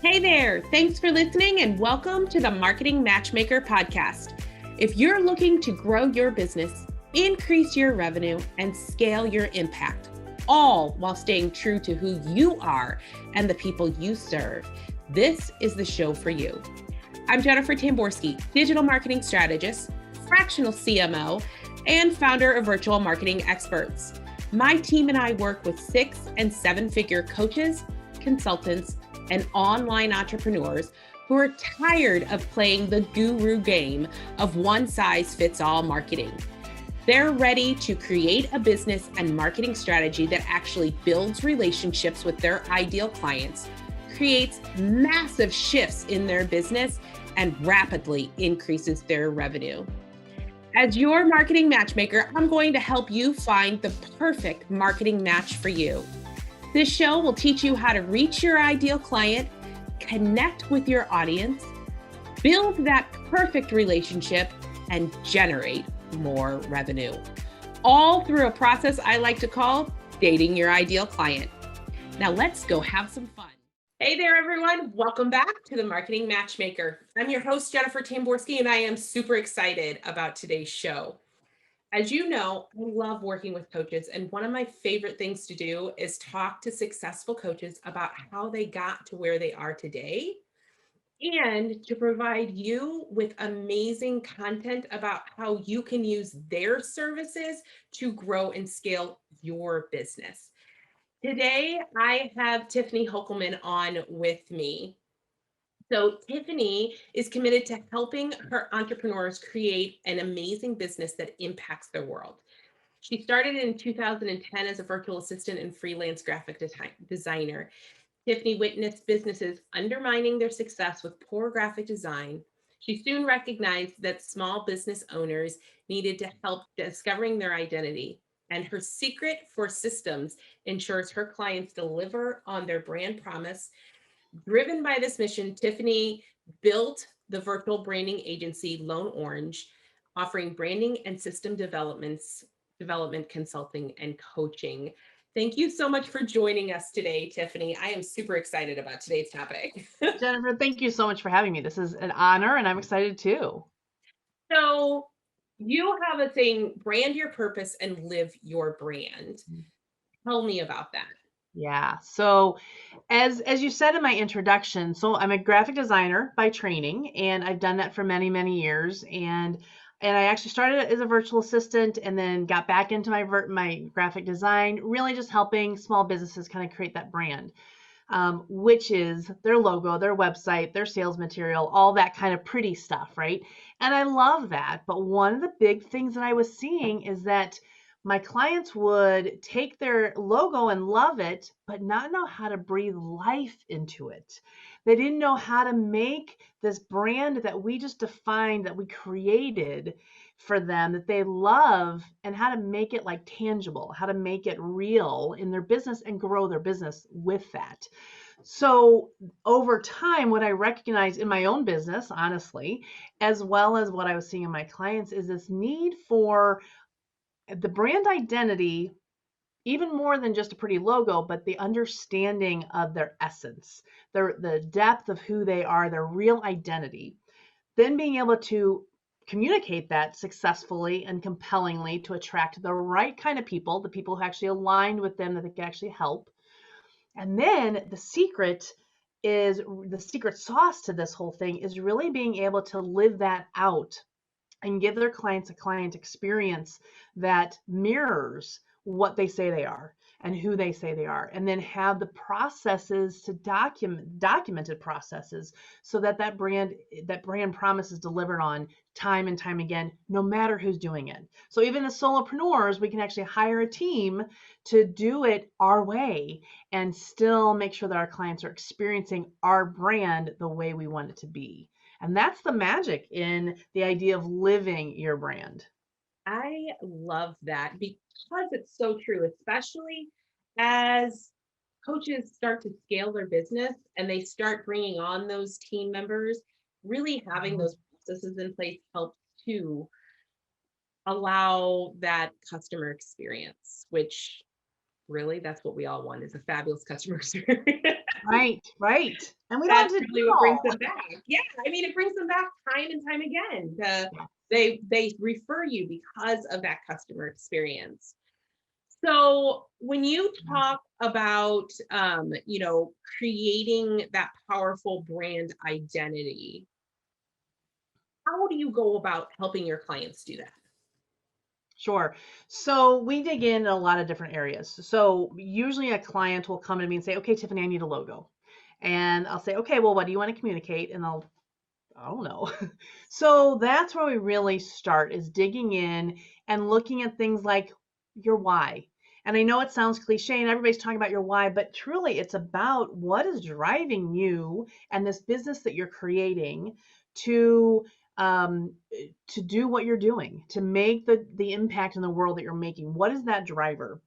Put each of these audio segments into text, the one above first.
Hey there, thanks for listening and welcome to the Marketing Matchmaker podcast. If you're looking to grow your business, increase your revenue, and scale your impact, all while staying true to who you are and the people you serve, this is the show for you. I'm Jennifer Tamborski, digital marketing strategist, fractional CMO, and founder of Virtual Marketing Experts. My team and I work with 6- and 7-figure coaches, consultants, and online entrepreneurs who are tired of playing the guru game of one-size-fits-all marketing. They're ready to create a business and marketing strategy that actually builds relationships with their ideal clients, creates massive shifts in their business, and rapidly increases their revenue. As your marketing matchmaker, I'm going to help you find the perfect marketing match for you. This show will teach you how to reach your ideal client, connect with your audience, build that perfect relationship, and generate more revenue. All through a process I like to call dating your ideal client. Now let's go have some fun. Hey there, everyone. Welcome back to the Marketing Matchmaker. I'm your host, Jennifer Tamborski, and I am super excited about today's show. As you know, I love working with coaches, and one of my favorite things to do is talk to successful coaches about how they got to where they are today and to provide you with amazing content about how you can use their services to grow and scale your business. Today, I have Tiffany Hoeckelman on with me. So Tiffany is committed to helping her entrepreneurs create an amazing business that impacts their world. She started in 2010 as a virtual assistant and freelance graphic designer. Tiffany witnessed businesses undermining their success with poor graphic design. She soon recognized that small business owners needed to help discovering their identity. And her secret for systems ensures her clients deliver on their brand promise. Driven by this mission, Tiffany built the virtual branding agency Lone Orange, offering branding and system development consulting and coaching. Thank you so much for joining us today, Tiffany. I am super excited about today's topic. Jennifer, thank you so much for having me. This is an honor and I'm excited too. So you have a saying, brand your purpose and live your brand. Tell me about that. Yeah. So as you said in my introduction, so I'm a graphic designer by training, and I've done that for many, many years. And I actually started as a virtual assistant and then got back into my graphic design, really just helping small businesses kind of create that brand. Which is their logo, their website, their sales material, all that kind of pretty stuff, right? And I love that. But one of the big things that I was seeing is that my clients would take their logo and love it, but not know how to breathe life into it. They didn't know how to make this brand that we just defined, that we created for them, that they love, and how to make it like tangible, how to make it real in their business and grow their business with that. So over time, what I recognize in my own business, honestly, as well as what I was seeing in my clients, is this need for the brand identity, even more than just a pretty logo, but the understanding of their essence, the depth of who they are, their real identity. Then being able to communicate that successfully and compellingly to attract the right kind of people, the people who actually aligned with them that they can actually help. And then the secret sauce to this whole thing is really being able to live that out and give their clients a client experience that mirrors what they say they are and who they say they are, and then have the processes to documented processes so that that brand promise is delivered on time and time again, no matter who's doing it. So even as solopreneurs, we can actually hire a team to do it our way and still make sure that our clients are experiencing our brand the way we want it to be. And that's the magic in the idea of living your brand. I love that because it's so true, especially as coaches start to scale their business and they start bringing on those team members, really having those processes in place helps to allow that customer experience, which really that's what we all want, is a fabulous customer experience. Right. And we don't That's have to do really it what brings all. them back. Yeah, I mean, it brings them back time and time again. Yeah. They refer you because of that customer experience. So when you talk about creating that powerful brand identity, how do you go about helping your clients do that? Sure. So we dig in a lot of different areas. So usually a client will come to me and say, okay, Tiffany, I need a logo. And I'll say, okay, well, what do you want to communicate? And I don't know. So that's where we really start is digging in and looking at things like your why. And I know it sounds cliche and everybody's talking about your why, but truly it's about what is driving you and this business that you're creating to um, to do what you're doing, to make the impact in the world that you're making. What is that driver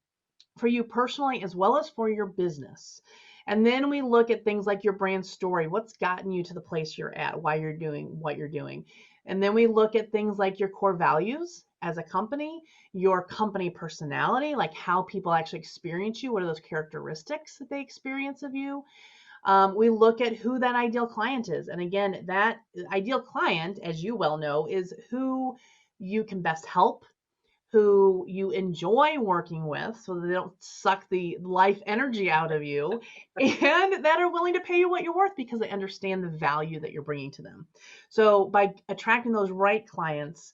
for you personally as well as for your business? And then we look at things like your brand story. What's gotten you to the place you're at, why you're doing what you're doing. And then we look at things like your core values as a company, your company personality, like how people actually experience you. What are those characteristics that they experience of you? We look at who that ideal client is. And again, that ideal client, as you well know, is who you can best help, who you enjoy working with so that they don't suck the life energy out of you, and that are willing to pay you what you're worth because they understand the value that you're bringing to them. So by attracting those right clients,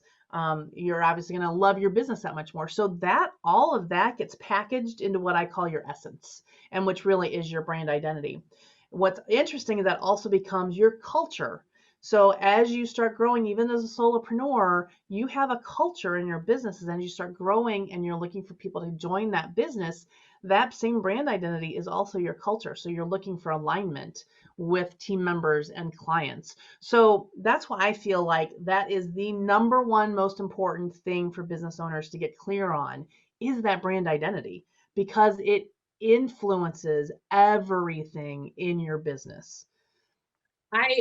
you're obviously going to love your business that much more. So that all of that gets packaged into what I call your essence, and which really is your brand identity. What's interesting is that also becomes your culture. So as you start growing, even as a solopreneur, you have a culture in your business. And as you start growing and you're looking for people to join that business, that same brand identity is also your culture. So you're looking for alignment with team members and clients. So that's why I feel like that is the number one most important thing for business owners to get clear on is that brand identity, because it influences everything in your business.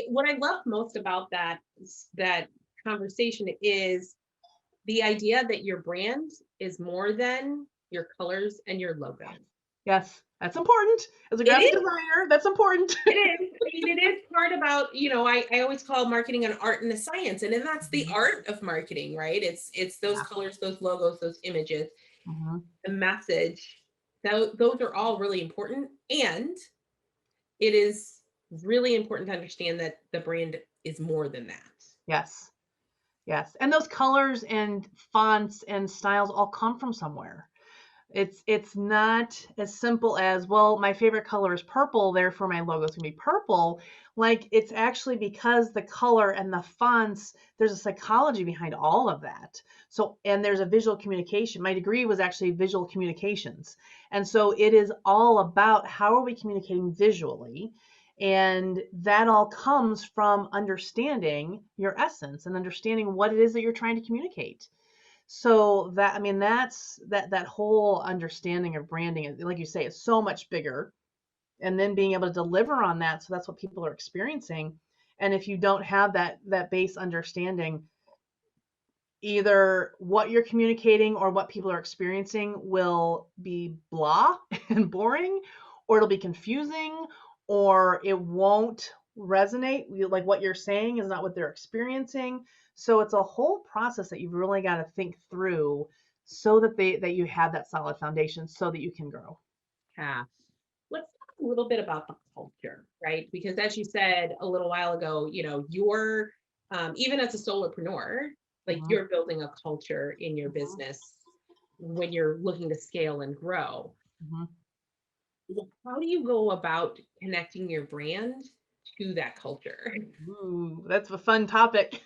What I love most about that conversation is the idea that your brand is more than your colors and your logo. Yes, that's important. As a It graphic is. designer, that's important. It is. I mean, it is part about, I always call marketing an art and a science. And then that's the Mhm. art of marketing, right? It's those Yeah. colors, those logos, those images, Mhm. the message. Those are all really important. And it is really important to understand that the brand is more than that. Yes. Yes. And those colors and fonts and styles all come from somewhere. It's not as simple as, well, my favorite color is purple, therefore my logo is gonna be purple. Like it's actually because the color and the fonts, there's a psychology behind all of that. So, and there's a visual communication. My degree was actually visual communications. And so it is all about how are we communicating visually? And that all comes from understanding your essence and understanding what it is that you're trying to communicate. So that, I mean, that whole understanding of branding, like you say, is so much bigger. And then being able to deliver on that, so that's what people are experiencing. And if you don't have that base understanding, either what you're communicating or what people are experiencing will be blah and boring, or it'll be confusing, or it won't resonate. Like what you're saying is not what they're experiencing. So it's a whole process that you've really got to think through so that you have that solid foundation so that you can grow. Yeah. Let's talk a little bit about the culture, right? Because as you said a little while ago, you're even as a solopreneur, like Mhm, you're building a culture in your mhm, business when you're looking to scale and grow. mhm. How do you go about connecting your brand to that culture? Ooh, that's a fun topic.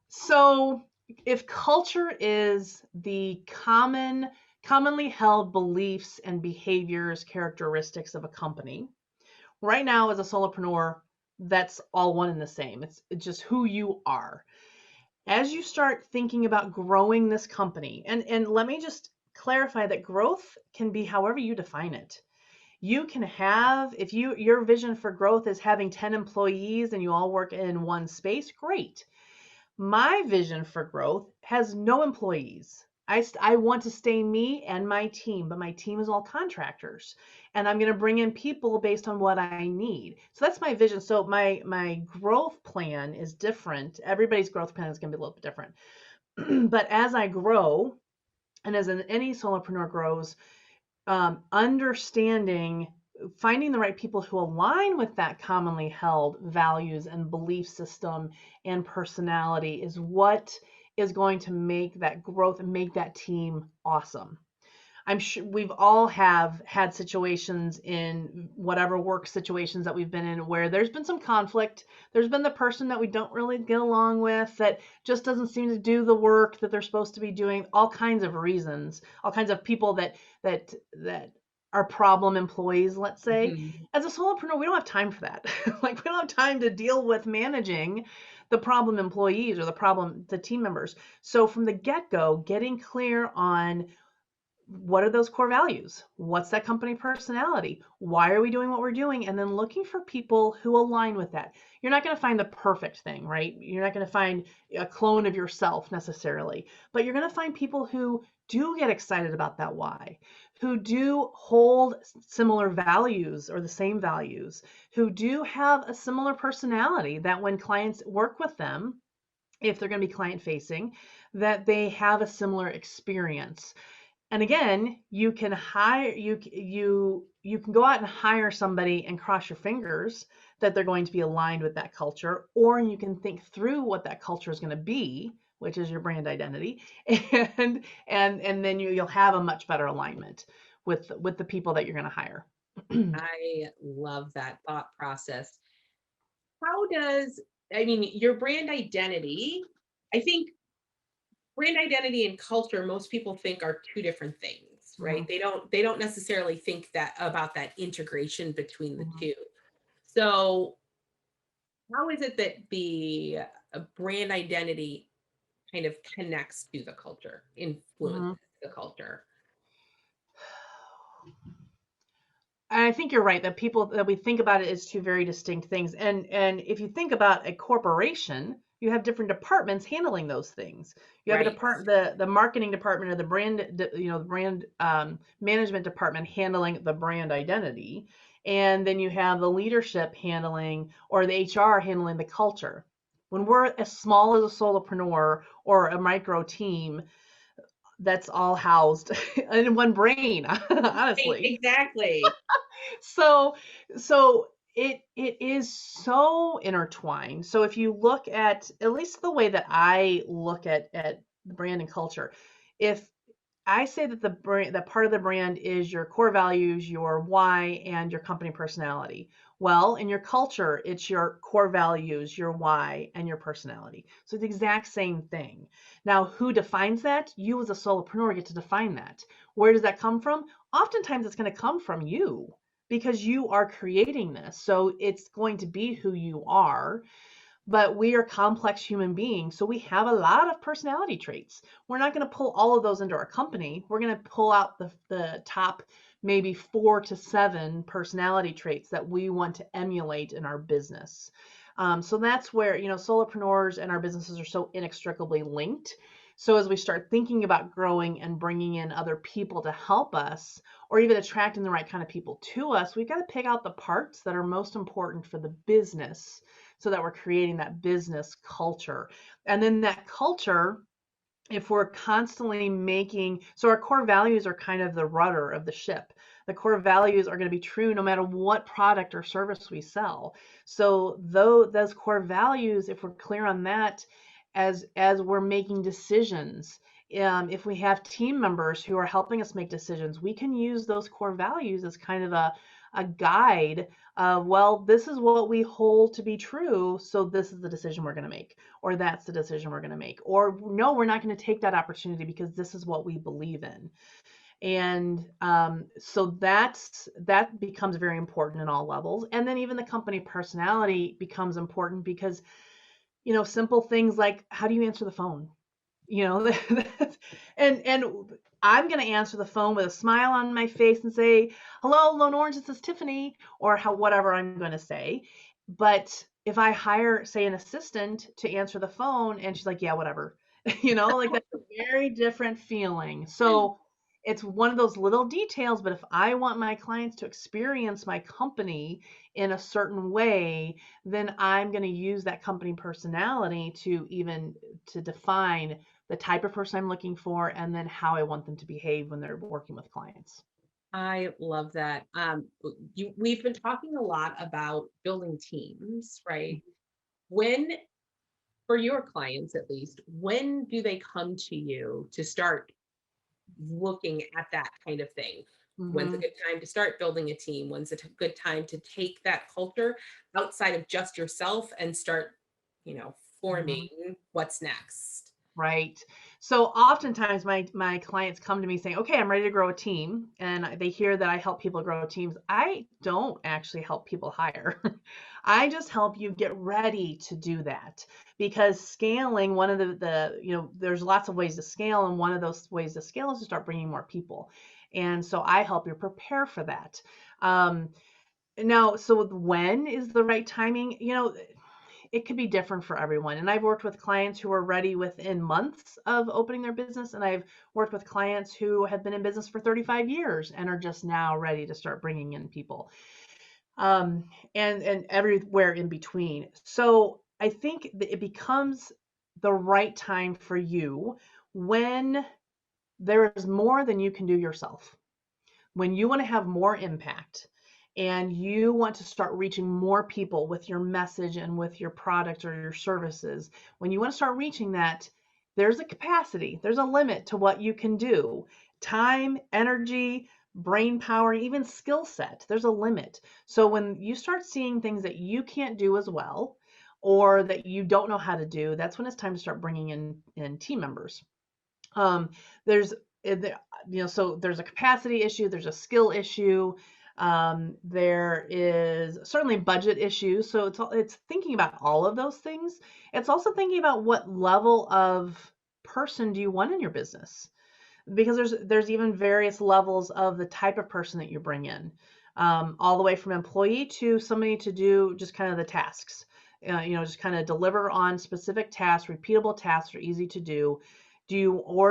So, if culture is the commonly held beliefs and behaviors, characteristics of a company, right now as a solopreneur, that's all one and the same. It's just who you are. As you start thinking about growing this company, and let me just clarify that growth can be however you define it. You can have, if your vision for growth is having 10 employees and you all work in one space, great. My vision for growth has no employees. I want to stay me and my team, but my team is all contractors, and I'm going to bring in people based on what I need. So that's my vision. So my growth plan is different. Everybody's growth plan is going to be a little bit different. But as I grow, and as any solopreneur grows, understanding, finding the right people who align with that commonly held values and belief system and personality is what is going to make that growth and make that team awesome. I'm sure we've all have had situations in whatever work situations that we've been in where there's been some conflict. There's been the person that we don't really get along with that just doesn't seem to do the work that they're supposed to be doing. All kinds of reasons, all kinds of people that are problem employees, let's say. Mm-hmm. As a solopreneur, we don't have time for that. Like we don't have time to deal with managing the problem employees or the team members. So from the get-go, getting clear on what are those core values? What's that company personality? Why are we doing what we're doing? And then looking for people who align with that. You're not going to find the perfect thing, right? You're not going to find a clone of yourself necessarily, but you're going to find people who do get excited about that why, who do hold similar values or the same values, who do have a similar personality that when clients work with them, if they're going to be client facing, that they have a similar experience. And again, you can hire you can go out and hire somebody and cross your fingers that they're going to be aligned with that culture, or you can think through what that culture is going to be, which is your brand identity, and then you'll have a much better alignment with the people that you're going to hire. I love that thought process. How does, I mean, your brand identity, I think brand identity and culture, most people think are two different things, right? Mhm, They don't necessarily think that about that integration between the mhm, two. So how is it that the brand identity kind of connects to the culture, influences mhm. the culture? I think you're right that people that we think about it as two very distinct things. And if you think about a corporation, you have different departments handling those things. You have a Right. department, the marketing department or the the brand management department handling the brand identity, and then you have the leadership handling or the HR handling the culture. When we're as small as a solopreneur or a micro team, that's all housed in one brain, honestly. Exactly. so so it is so intertwined. So if you look at least the way that I look at the brand and culture, if I say that the brand, that part of the brand is your core values, your why, and your company personality. Well, in your culture, it's your core values, your why, and your personality. So it's the exact same thing. Now, who defines that? You as a solopreneur get to define that. Where does that come from? Oftentimes it's going to come from you because you are creating this. So it's going to be who you are, but we are complex human beings. So we have a lot of personality traits. We're not going to pull all of those into our company. We're going to pull out the top maybe 4 to 7 personality traits that we want to emulate in our business. So that's where, solopreneurs and our businesses are so inextricably linked. So as we start thinking about growing and bringing in other people to help us, or even attracting the right kind of people to us, we've got to pick out the parts that are most important for the business so that we're creating that business culture. And then that culture, if we're constantly so our core values are kind of the rudder of the ship. The core values are going to be true no matter what product or service we sell. So though those core values, if we're clear on that, as we're making decisions, if we have team members who are helping us make decisions, we can use those core values as kind of a guide of, well, this is what we hold to be true, so this is the decision we're going to make, or that's the decision we're going to make, or no, we're not going to take that opportunity because this is what we believe in. And so that becomes very important in all levels. And then even the company personality becomes important because, simple things like, how do you answer the phone? And I'm going to answer the phone with a smile on my face and say, hello, Lone Orange, this is Tiffany, or whatever I'm going to say. But if I hire, say, an assistant to answer the phone and she's like, yeah, whatever, like that's very different feeling. So it's one of those little details, but if I want my clients to experience my company in a certain way, then I'm going to use that company personality to define the type of person I'm looking for and then how I want them to behave when they're working with clients. I love that. We've been talking a lot about building teams, right? When, for your clients at least, when do they come to you to start looking at that kind of thing? When's a Mm-hmm. good time to start building a team? When's a good time to take that culture outside of just yourself and start, Mm-hmm. forming what's next? Right. So oftentimes my clients come to me saying, "Okay, I'm ready to grow a team," and they hear that I help people grow teams. I don't actually help people hire. I just help you get ready to do that because scaling, one of there's lots of ways to scale, and one of those ways to scale is to start bringing more people. And so I help you prepare for that. Um, Now, so when is the right timing? It could be different for everyone. And I've worked with clients who are ready within months of opening their business. And I've worked with clients who have been in business for 35 years and are just now ready to start bringing in people. Um, and everywhere in between. So I think that it becomes the right time for you when there is more than you can do yourself, when you want to have more impact and you want to start reaching more people with your message and with your product or your services, when you want to start reaching that, there's a capacity, there's a limit to what you can do. Time, energy, brain power, even skill set, there's a limit. So when you start seeing things that you can't do as well or that you don't know how to do, that's when it's time to start bringing in team members. um, there's so there's a capacity issue, there's a skill issue, there is certainly budget issues. So it's thinking about all of those things. It's also thinking about what level of person do you want in your business, because there's even various levels of the type of person that you bring in, all the way from employee to somebody to do just kind of the tasks, just kind of deliver on specific tasks, repeatable tasks are easy to do. Do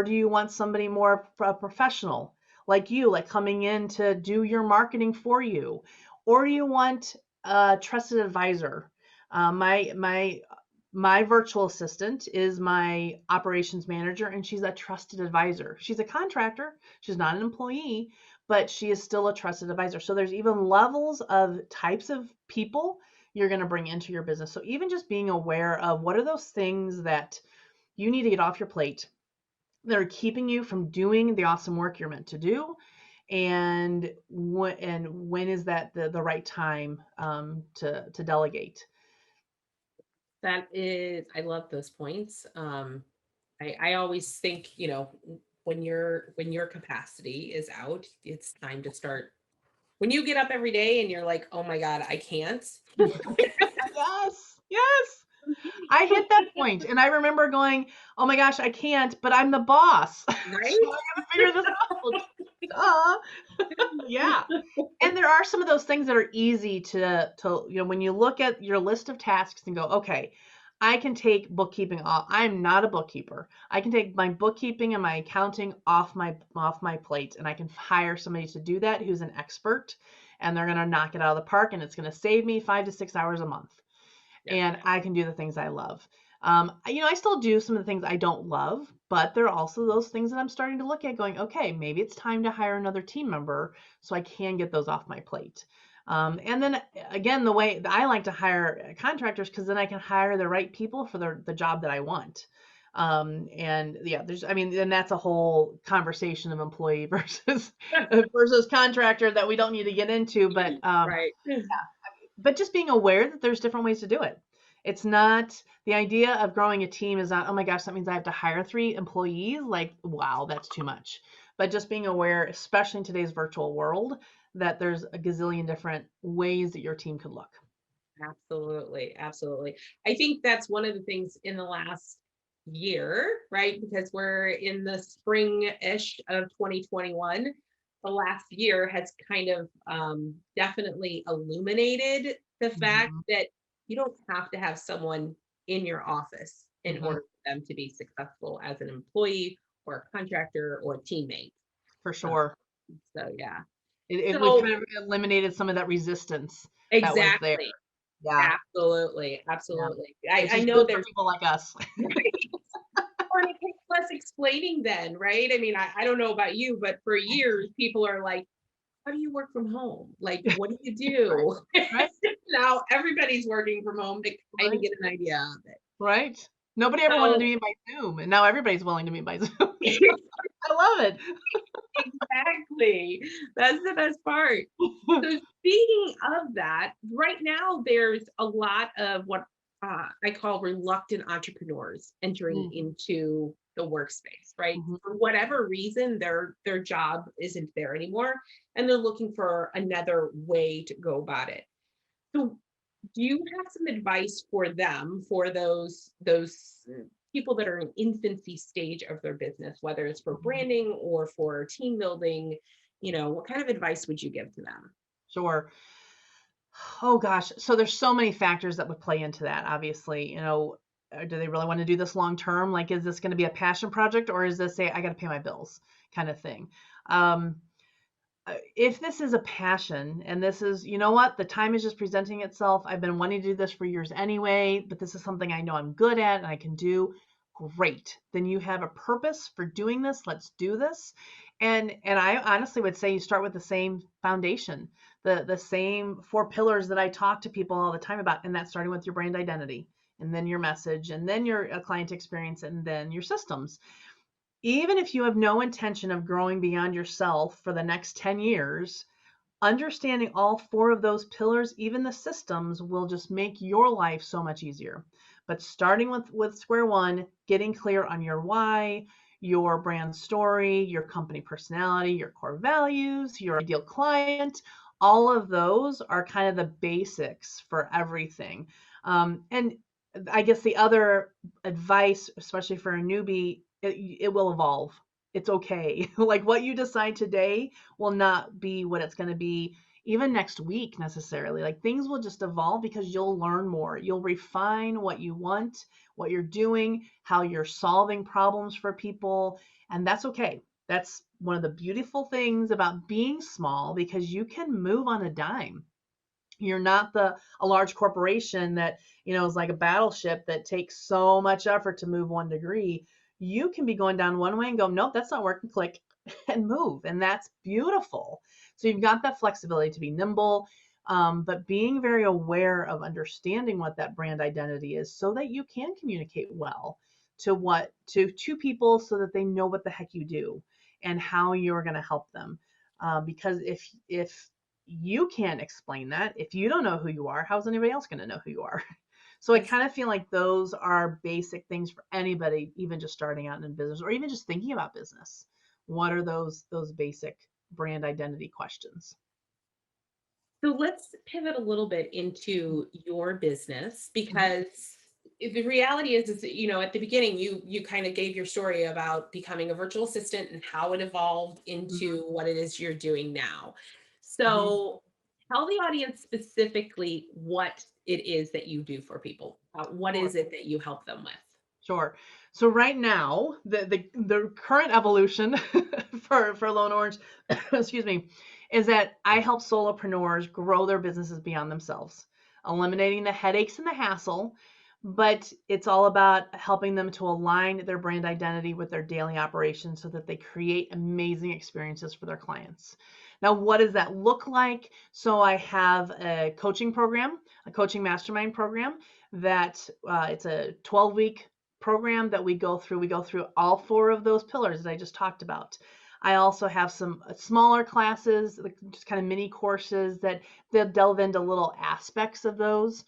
you want somebody more professional, like you, like coming in to do your marketing for you, or do you want a trusted advisor? My virtual assistant is my operations manager, and she's a trusted advisor. She's a contractor, she's not an employee, but she is still a trusted advisor. So there's even levels of types of people you're going to bring into your business. So even just being aware of what are those things that you need to get off your plate that are keeping you from doing the awesome work you're meant to do, and when is that the right time to delegate. That is, I love those points. I always think, when your capacity is out, it's time to start. When you get up every day and you're like, oh my God, I can't. Yes, yes. I hit that point and I remember going, "Oh my gosh, I can't, but I'm the boss." So Right? I gotta figure this out. Yeah. And there are some of those things that are easy to when you look at your list of tasks and go, "Okay, I can take bookkeeping off. I'm not a bookkeeper. I can take my bookkeeping and my accounting off my plate, and I can hire somebody to do that who's an expert, and they're going to knock it out of the park, and it's going to save me 5 to 6 hours a month, Yeah. and I can do the things I love." I still do some of the things I don't love, but there are also those things that I'm starting to look at going, okay, maybe it's time to hire another team member so I can get those off my plate. And then again, the way I like to hire contractors, because then I can hire the right people for the job that I want. And yeah, then that's a whole conversation of employee versus contractor that we don't need to get into, Right. but just being aware that there's different ways to do it. It's not the idea of growing a team is not, oh my gosh, that means I have to hire 3 employees. Like, wow, that's too much. But just being aware, especially in today's virtual world, that there's a gazillion different ways that your team could look. Absolutely. Absolutely. I think that's one of the things in the last year, right? Because we're in the spring-ish of 2021. The last year has kind of definitely illuminated the fact Mm-hmm. that you don't have to have someone in your office in Mm-hmm. order for them to be successful as an employee or contractor or teammate. For Uh, sure. so yeah. We So kind of eliminated some of that resistance that was there. exactly. Yeah. Absolutely. Yeah. Absolutely. Which I is know good for there's people like us. well, and it takes less explaining then, right? I mean, I don't know about you, but for years people are like, how do you work from home? Like, what do you Right. do? Right. Now everybody's working from home to kind of Right. get an idea of it. Right. Nobody ever wanted to So meet by Zoom, and now everybody's willing to meet by Zoom. I love it. exactly. That's the best part. So speaking of that, right now there's a lot of what I call reluctant entrepreneurs entering Mm, into the workspace, right? mhm. For whatever reason, their job isn't there anymore, and they're looking for another way to go about it. So, do you have some advice for them, for those people that are in infancy stage of their business, whether it's for Mhm. branding or for team building? What kind of advice would you give to them? Sure. Oh gosh. So there's so many factors that would play into that. Obviously, do they really want to do this long term? Like, is this going to be a passion project, or is this I got to pay my bills kind of thing? Um, if this is a passion and this is, you know what, the time is just presenting itself. I've been wanting to do this for years anyway, but this is something I know I'm good at and I can do. Great. Then you have a purpose for doing this. Let's do this. And I honestly would say you start with the same foundation, the same four pillars that I talk to people all the time about, and that's starting with your brand identity, and then your message, and then your client experience, and then your systems. Even if you have no intention of growing beyond yourself for the next 10 years, understanding all four of those pillars, even the systems, will just make your life so much easier. But starting with square one, getting clear on your why, your brand story, your company personality, your core values, your ideal client, all of those are kind of the basics for everything. And I guess the other advice, especially for a newbie, it will evolve. It's okay. Like what you decide today will not be what it's going to be even next week necessarily. Like things will just evolve because you'll learn more. You'll refine what you want, what you're doing, how you're solving problems for people, and that's okay. That's one of the beautiful things about being small because you can move on a dime. You're not a large corporation that is like a battleship that takes so much effort to move 1 degree. You can be going down one way and go, nope, that's not working, click and move, and that's beautiful. So you've got that flexibility to be nimble, but being very aware of understanding what that brand identity is so that you can communicate well to people so that they know what the heck you do and how you're going to help them. Because if you can't explain that, if you don't know who you are, how's anybody else going to know who you are? So I kind of feel like those are basic things for anybody, even just starting out in business or even just thinking about business. What are those basic brand identity questions? So let's pivot a little bit into your business Mhm. because the reality is that, at the beginning you kind of gave your story about becoming a virtual assistant and how it evolved Mhm. into what it is you're doing now. Mhm. So tell the audience specifically what it is that you do for people. What Sure. is it that you help them with? Sure. So right now, the current evolution for Lone Orange, excuse me, is that I help solopreneurs grow their businesses beyond themselves, eliminating the headaches and the hassle, but it's all about helping them to align their brand identity with their daily operations so that they create amazing experiences for their clients. Now, what does that look like? So I have a coaching program, a coaching mastermind program that it's a 12-week program that we go through. We go through all four of those pillars that I just talked about. I also have some smaller classes, like just kind of mini courses that they'll delve into little aspects of those.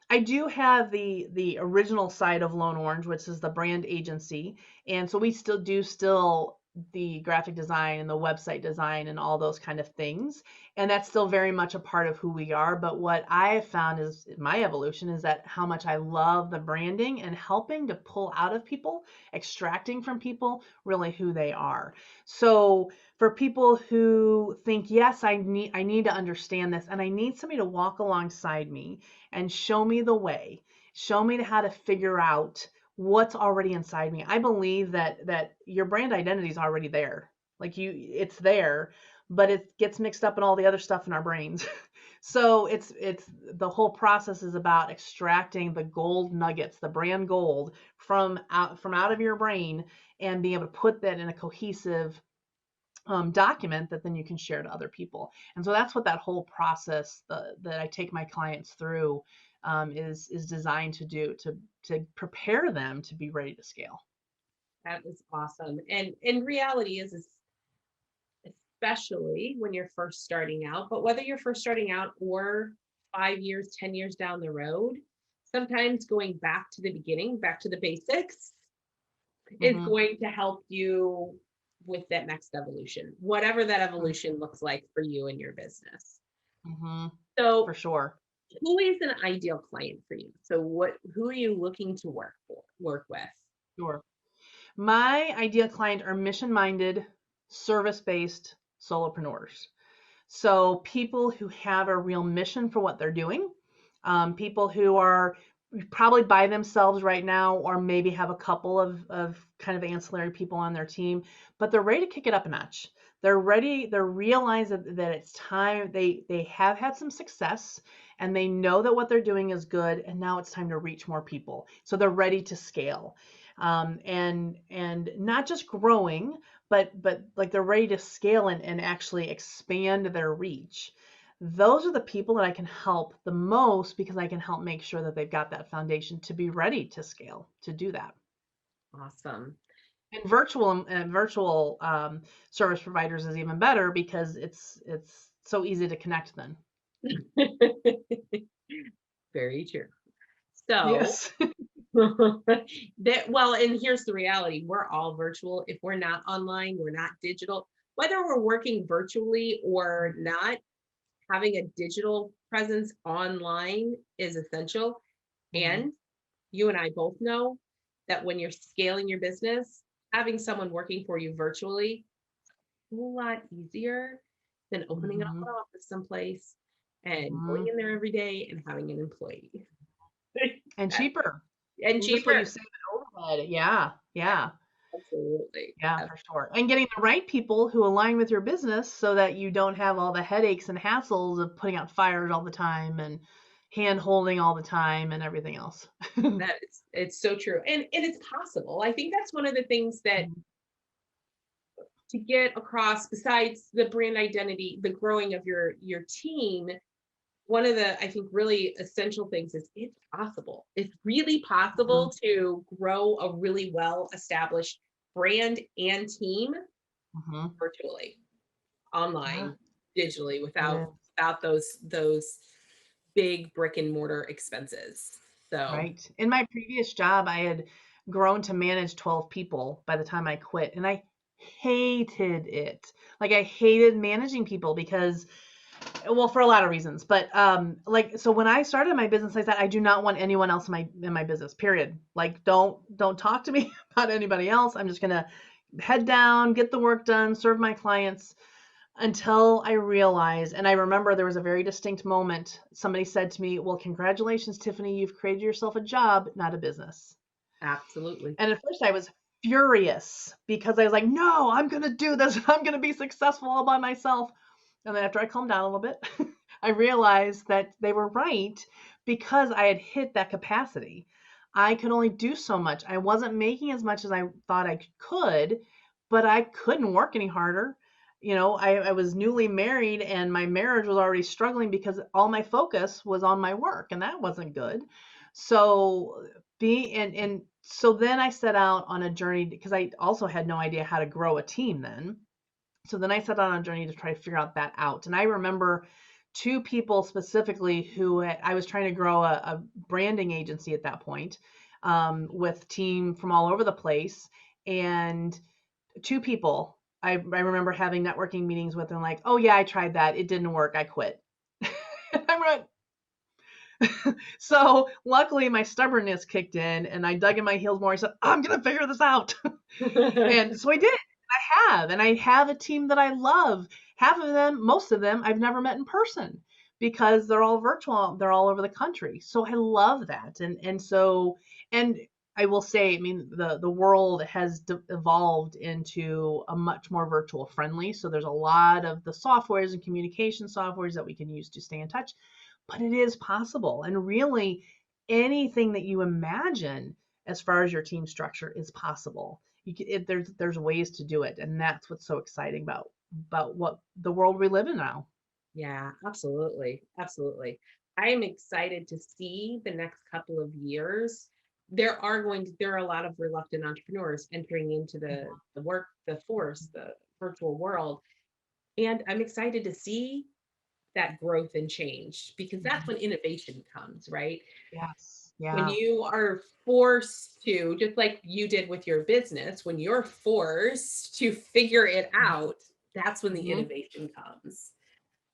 I do have the original side of Lone Orange, which is the brand agency, and so we still the graphic design and the website design and all those kind of things, and that's still very much a part of who we are. But what I have found is my evolution is that how much I love the branding and helping to pull out of people, extracting from people really who they are. So for people who think, yes, I need to understand this and I need somebody to walk alongside me and show me the way, show me how to figure out what's already inside me. I believe that your brand identity is already there. Like it's there, but it gets mixed up in all the other stuff in our brains. So it's the whole process is about extracting the gold nuggets, the brand gold from out of your brain, and being able to put that in a cohesive document that then you can share to other people. And so that's what that whole process that I take my clients through is designed to do, to prepare them to be ready to scale. That is awesome. And in reality is especially when you're first starting out, but whether you're first starting out or 5 years, 10 years down the road, sometimes going back to the beginning, back to the basics, is Mm-hmm. going to help you with that next evolution, whatever that evolution looks like for you and your business. Mm-hmm. For So, sure. who is an ideal client for you? So, who are you looking to work with? Sure. My ideal client are mission-minded, service-based solopreneurs. So people who have a real mission for what they're doing, people who are probably by themselves right now, or maybe have a couple of kind of ancillary people on their team, but they're ready to kick it up a notch. They're ready, they realize that it's time, they have had some success and they know that what they're doing is good, and now it's time to reach more people. So they're ready to scale. And not just growing, but like they're ready to scale and actually expand their reach. Those are the people that I can help the most, because I can help make sure that they've got that foundation to be ready to scale, to do that. Awesome. And virtual service providers is even better, because it's so easy to connect then. Very true. So, Yes. well, and here's the reality, we're all virtual. If we're not online, we're not digital. Whether we're working virtually or not, having a digital presence online is essential. Mm-hmm. And you and I both know that when you're scaling your business, having someone working for you virtually is a whole lot easier than opening up Mm-hmm. an office someplace and Mm-hmm. going in there every day and having an employee. And cheaper. And Just what you cheaper. say with overhead. Yeah. Yeah. Absolutely. Yeah, for sure. And getting the right people who align with your business, so that you don't have all the headaches and hassles of putting out fires all the time and hand holding all the time and everything else. It's so true. And it's possible. I think that's one of the things that to get across, besides the brand identity, the growing of your team, one of the, I think, really essential things is it's possible. It's really Mhm, possible to grow a really well established brand and team mhm. virtually, Yeah, online, digitally, it is. without those big brick and mortar expenses. So Right. In my previous job, I had grown to manage 12 people by the time I quit, and I hated it. Like, I hated managing people because, well, for a lot of reasons, but like, so when I started my business, I said I do not want anyone else in my business, period. Like, don't talk to me about anybody else. I'm just gonna head down, get the work done, serve my clients, until I realized. And I remember there was a very distinct moment. Somebody said to me, well, congratulations, Tiffany, you've created yourself a job, not a business. absolutely. And at first I was furious, because I was like, no, I'm going to do this. I'm going to be successful all by myself. And then after I calmed down a little bit, I realized that they were right, because I had hit that capacity. I could only do so much. I wasn't making as much as I thought I could, but I couldn't work any harder. I was newly married, and my marriage was already struggling, because all my focus was on my work, and that wasn't good. So and so then I set out on a journey, because I also had no idea how to grow a team then. So then I set out on a journey to try to figure that out. And I remember two people specifically who I was trying to grow a branding agency at that point, with team from all over the place. And two people I remember having networking meetings with, and like, oh yeah, I tried that. It didn't work. I quit. I went, so luckily my stubbornness kicked in, and I dug in my heels more. I said, I'm going to figure this out. And so I did. And I have a team that I love. Half of them, most of them, I've never met in person, because they're all virtual. They're all over the country. So I love that. And I will say, I mean, the world has evolved into a much more virtual friendly. So there's a lot of the softwares and communication softwares that we can use to stay in touch, but it is possible. And really, anything that you imagine as far as your team structure is possible. There's ways to do it, and that's what's so exciting about what the world we live in now. Yeah, absolutely. Absolutely. I am excited to see the next couple of years. There are a lot of reluctant entrepreneurs entering into the force, the virtual world. And I'm excited to see that growth and change because that's Mhm. when innovation comes, right? Yes. When Yeah. you are forced to, just like you did with your business, when you're forced to figure it out, that's when the Hmm. innovation comes.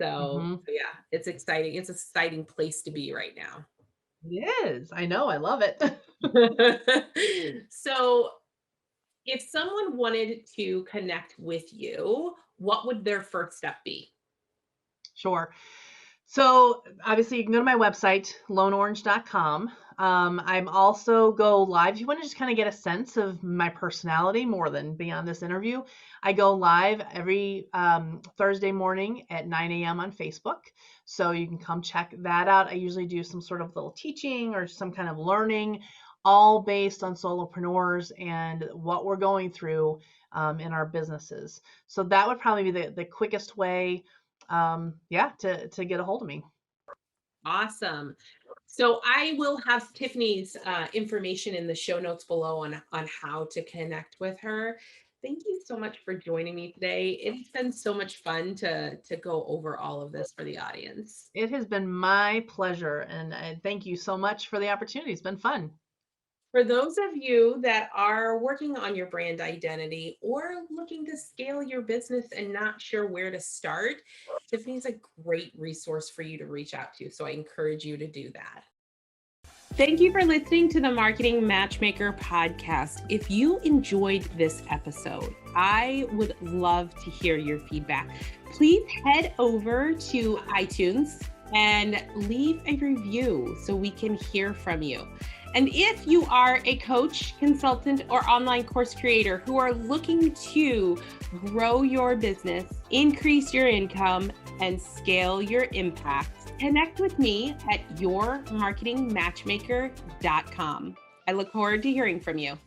So, Hmm. so yeah, it's exciting. It's an exciting place to be right now. It is. I know. I love it. So, if someone wanted to connect with you, what would their first step be? Sure. So obviously you can go to my website, loanorange.com. I'm also go live. If you want to just kind of get a sense of my personality more than be on this interview, I go live every Thursday morning at 9 a.m. on Facebook. So you can come check that out. I usually do some sort of little teaching or some kind of learning, all based on solopreneurs and what we're going through in our businesses. So that would probably be the quickest way, yeah, to get a hold of me. Awesome. So I will have Tiffany's information in the show notes below on how to connect with her. Thank you so much for joining me today. It's been so much fun to go over all of this for the audience. It has been my pleasure, and thank you so much for the opportunity. It's been fun. For those of you that are working on your brand identity or looking to scale your business and not sure where to start, Tiffany's a great resource for you to reach out to. So I encourage you to do that. Thank you for listening to the Marketing Matchmaker podcast. If you enjoyed this episode, I would love to hear your feedback. Please head over to iTunes and leave a review so we can hear from you. And if you are a coach, consultant, or online course creator who are looking to grow your business, increase your income, and scale your impact, connect with me at yourmarketingmatchmaker.com. I look forward to hearing from you.